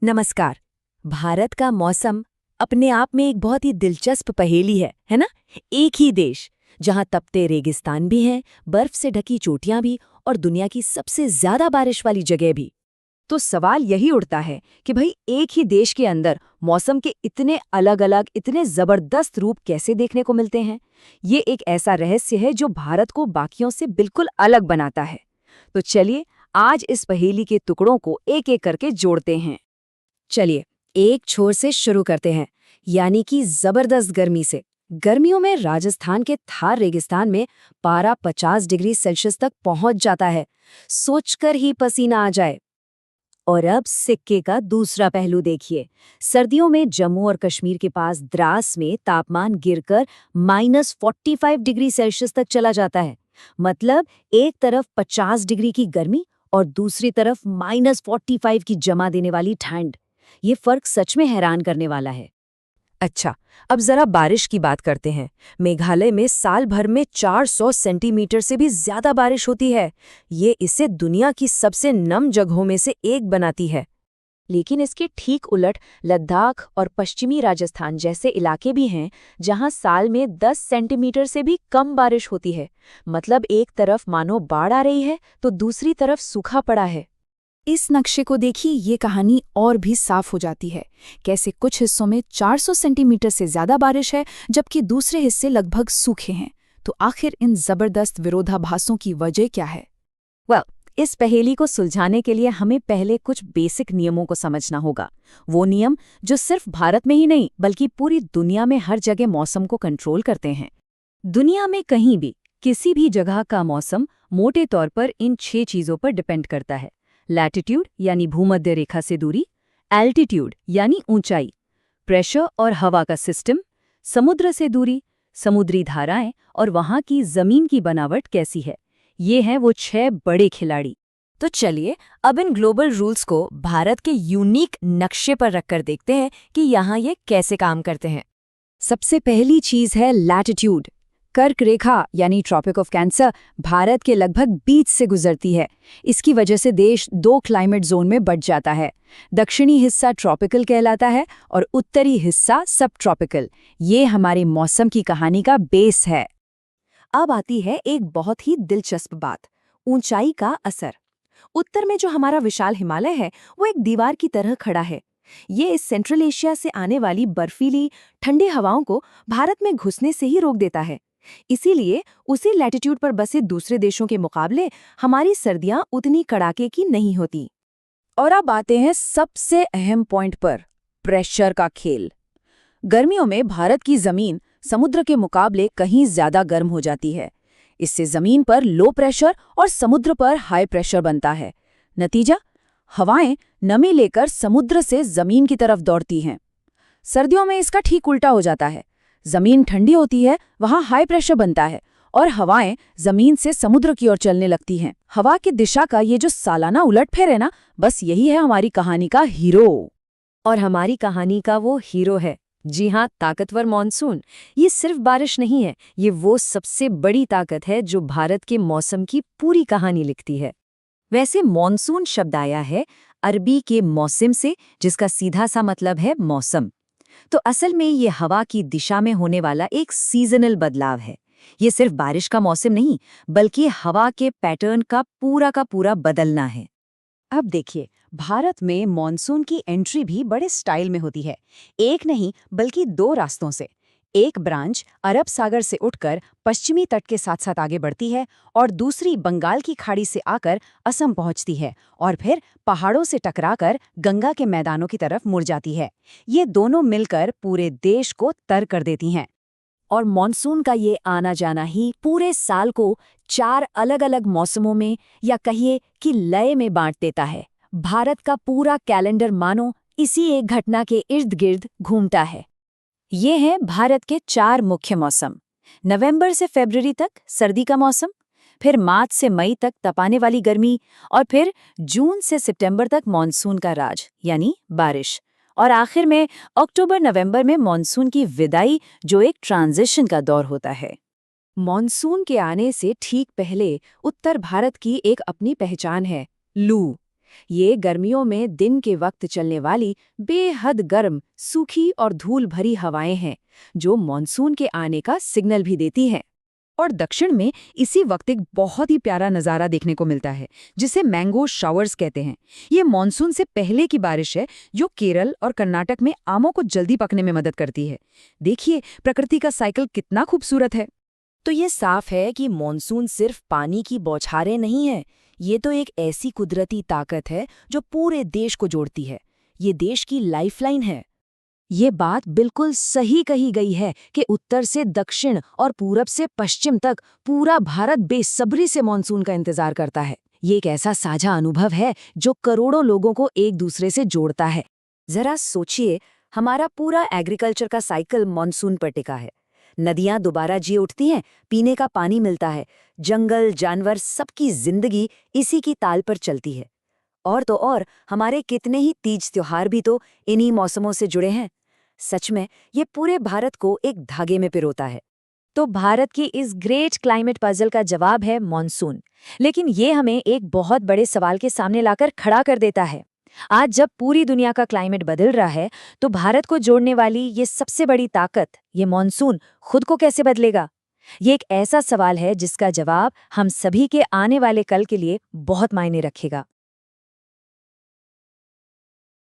नमस्कार। भारत का मौसम अपने आप में एक बहुत ही दिलचस्प पहेली है ना? एक ही देश जहां तपते रेगिस्तान भी हैं, बर्फ से ढकी चोटियां भी और दुनिया की सबसे ज्यादा बारिश वाली जगह भी। तो सवाल यही उठता है कि भाई एक ही देश के अंदर मौसम के इतने अलग-अलग, इतने जबरदस्त रूप कैसे देखने को मिलते हैं? ये एक ऐसा रहस्य है जो भारत को बाकियों से बिल्कुल अलग बनाता है। तो चलिए आज इस पहेली के टुकड़ों को एक-एक करके जोड़ते हैं। चलिए एक छोर से शुरू करते हैं, यानी कि जबरदस्त गर्मी से। गर्मियों में राजस्थान के थार रेगिस्तान में पारा 50 डिग्री सेल्सियस तक पहुंच जाता है। सोचकर ही पसीना आ जाए। और अब सिक्के का दूसरा पहलू देखिए। सर्दियों में जम्मू और कश्मीर के पास द्रास में तापमान गिरकर -45 डिग्री सेल्सियस तक चला जाता है। मतलब एक तरफ 50 डिग्री की गर्मी और दूसरी तरफ -45 की जमा देने वाली ठंड। ये फर्क सच में हैरान करने वाला है। अच्छा, अब जरा बारिश की बात करते हैं। मेघालय में साल भर में 400 सेंटीमीटर से भी ज्यादा बारिश होती है। ये इसे दुनिया की सबसे नम जगहों में से एक बनाती है। लेकिन इसके ठीक उलट लद्दाख और पश्चिमी राजस्थान जैसे इलाके भी हैं, जहां साल में 10 सेंटीमीटर से भी कम बारिश होती है। मतलब एक तरफ मानो बाढ़ आ रही है तो दूसरी तरफ सूखा पड़ा है। इस नक्शे को देखिए, ये कहानी और भी साफ हो जाती है। कैसे कुछ हिस्सों में 400 सेंटीमीटर से ज्यादा बारिश है, जबकि दूसरे हिस्से लगभग सूखे हैं। तो आखिर इन जबरदस्त विरोधाभासों की वजह क्या है? इस पहेली को सुलझाने के लिए हमें पहले कुछ बेसिक नियमों को समझना होगा। वो नियम जो सिर्फ भारत में ही नहीं बल्कि पूरी दुनिया में हर जगह मौसम को कंट्रोल करते हैं। दुनिया में कहीं भी किसी भी जगह का मौसम मोटे तौर पर इन 6 चीजों पर डिपेंड करता है। लैटिट्यूड यानी भूमध्य रेखा से दूरी, एल्टीट्यूड यानी ऊंचाई, प्रेशर और हवा का सिस्टम, समुद्र से दूरी, समुद्री धाराएं और वहां की जमीन की बनावट कैसी है। ये हैं वो 6 बड़े खिलाड़ी। तो चलिए अब इन ग्लोबल रूल्स को भारत के यूनिक नक्शे पर रखकर देखते हैं कि यहाँ ये कैसे काम करते हैं। सबसे पहली चीज है लैटिट्यूड। कर्क रेखा यानी ट्रॉपिक ऑफ कैंसर भारत के लगभग बीच से गुजरती है। इसकी वजह से देश 2 क्लाइमेट जोन में बंट जाता है। दक्षिणी हिस्सा ट्रॉपिकल कहलाता है और उत्तरी हिस्सा सब ट्रॉपिकल। ये हमारे मौसम की कहानी का बेस है। अब आती है एक बहुत ही दिलचस्प बात, ऊंचाई का असर। उत्तर में जो हमारा विशाल हिमालय है वो एक दीवार की तरह खड़ा है। ये इस सेंट्रल एशिया से आने वाली बर्फीली ठंडी हवाओं को भारत में घुसने से ही रोक देता है। इसीलिए उसी लैटिट्यूड पर बसे दूसरे देशों के मुकाबले हमारी सर्दियां उतनी कड़ाके की नहीं होती। और अब आते हैं सबसे अहम पॉइंट पर, प्रेशर का खेल। गर्मियों में भारत की जमीन समुद्र के मुकाबले कहीं ज्यादा गर्म हो जाती है। इससे जमीन पर लो प्रेशर और समुद्र पर हाई प्रेशर बनता है। नतीजा, हवाएं नमी लेकर समुद्र से जमीन की तरफ दौड़ती हैं। सर्दियों में इसका ठीक उल्टा हो जाता है। जमीन ठंडी होती है, वहां हाई प्रेशर बनता है और हवाएं जमीन से समुद्र की ओर चलने लगती हैं। हवा की दिशा का ये जो सालाना उलटफेर है ना, बस यही है हमारी कहानी का हीरो। और हमारी कहानी का वो हीरो है, जी हाँ, ताकतवर मॉनसून। ये सिर्फ बारिश नहीं है, ये वो सबसे बड़ी ताकत है जो भारत के मौसम की पूरी कहानी लिखती है। वैसे मॉनसून शब्द आया है अरबी के मौसम से, जिसका सीधा सा मतलब है मौसम। तो असल में ये हवा की दिशा में होने वाला एक सीजनल बदलाव है। ये सिर्फ बारिश का मौसम नहीं, बल्कि हवा के पैटर्न का पूरा बदलना है। अब देखिए, भारत में मॉनसून की एंट्री भी बड़े स्टाइल में होती है। एक नहीं बल्कि 2 रास्तों से। एक ब्रांच अरब सागर से उठकर पश्चिमी तट के साथ साथ आगे बढ़ती है और दूसरी बंगाल की खाड़ी से आकर असम पहुंचती है और फिर पहाड़ों से टकराकर गंगा के मैदानों की तरफ मुड़ जाती है। ये दोनों मिलकर पूरे देश को तर कर देती हैं। और मॉनसून का ये आना जाना ही पूरे साल को 4 अलग-अलग मौसमों में, या कहिए कि लय में बांट देता है। भारत का पूरा कैलेंडर मानो इसी एक घटना के इर्द गिर्द घूमता है। ये हैं भारत के 4 मुख्य मौसम। नवंबर से फरवरी तक सर्दी का मौसम, फिर मार्च से मई तक तपाने वाली गर्मी, और फिर जून से सितंबर तक मॉनसून का राज यानी बारिश। और आखिर में अक्टूबर नवंबर में मॉनसून की विदाई, जो एक ट्रांजिशन का दौर होता है। मॉनसून के आने से ठीक पहले उत्तर भारत की एक अपनी पहचान है, लू। ये गर्मियों में दिन के वक्त चलने वाली बेहद गर्म, सूखी और धूल भरी हवाएं हैं, जो मॉनसून के आने का सिग्नल भी देती हैं। और दक्षिण में इसी वक्त एक बहुत ही प्यारा नज़ारा देखने को मिलता है, जिसे मैंगो शावर्स कहते हैं। ये मॉनसून से पहले की बारिश है, जो केरल और कर्नाटक में आमों को जल्दी पकने में मदद करती है। देखिए, प्रकृति का साइकिल कितना खूबसूरत है। तो ये साफ है कि मॉनसून सिर्फ पानी की बौछारें नहीं है, ये तो एक ऐसी कुदरती ताकत है जो पूरे देश को जोड़ती है। ये देश की लाइफलाइन है। ये बात बिल्कुल सही कही गई है कि उत्तर से दक्षिण और पूरब से पश्चिम तक पूरा भारत बेसब्री से मॉनसून का इंतजार करता है। ये एक ऐसा साझा अनुभव है जो करोड़ों लोगों को एक दूसरे से जोड़ता है। जरा सोचिए, हमारा पूरा एग्रीकल्चर का साइकिल मॉनसून पर टिका है। नदियां दोबारा जी उठती हैं, पीने का पानी मिलता है, जंगल, जानवर, सबकी जिंदगी इसी की ताल पर चलती है। और तो और हमारे कितने ही तीज त्योहार भी तो इन्हीं मौसमों से जुड़े हैं। सच में ये पूरे भारत को एक धागे में पिरोता है। तो भारत की इस ग्रेट क्लाइमेट पजल का जवाब है मॉनसून। लेकिन ये हमें एक बहुत बड़े सवाल के सामने लाकर खड़ा कर देता है। आज जब पूरी दुनिया का क्लाइमेट बदल रहा है, तो भारत को जोड़ने वाली ये सबसे बड़ी ताकत, ये मॉनसून, खुद को कैसे बदलेगा? ये एक ऐसा सवाल है जिसका जवाब हम सभी के आने वाले कल के लिए बहुत मायने रखेगा।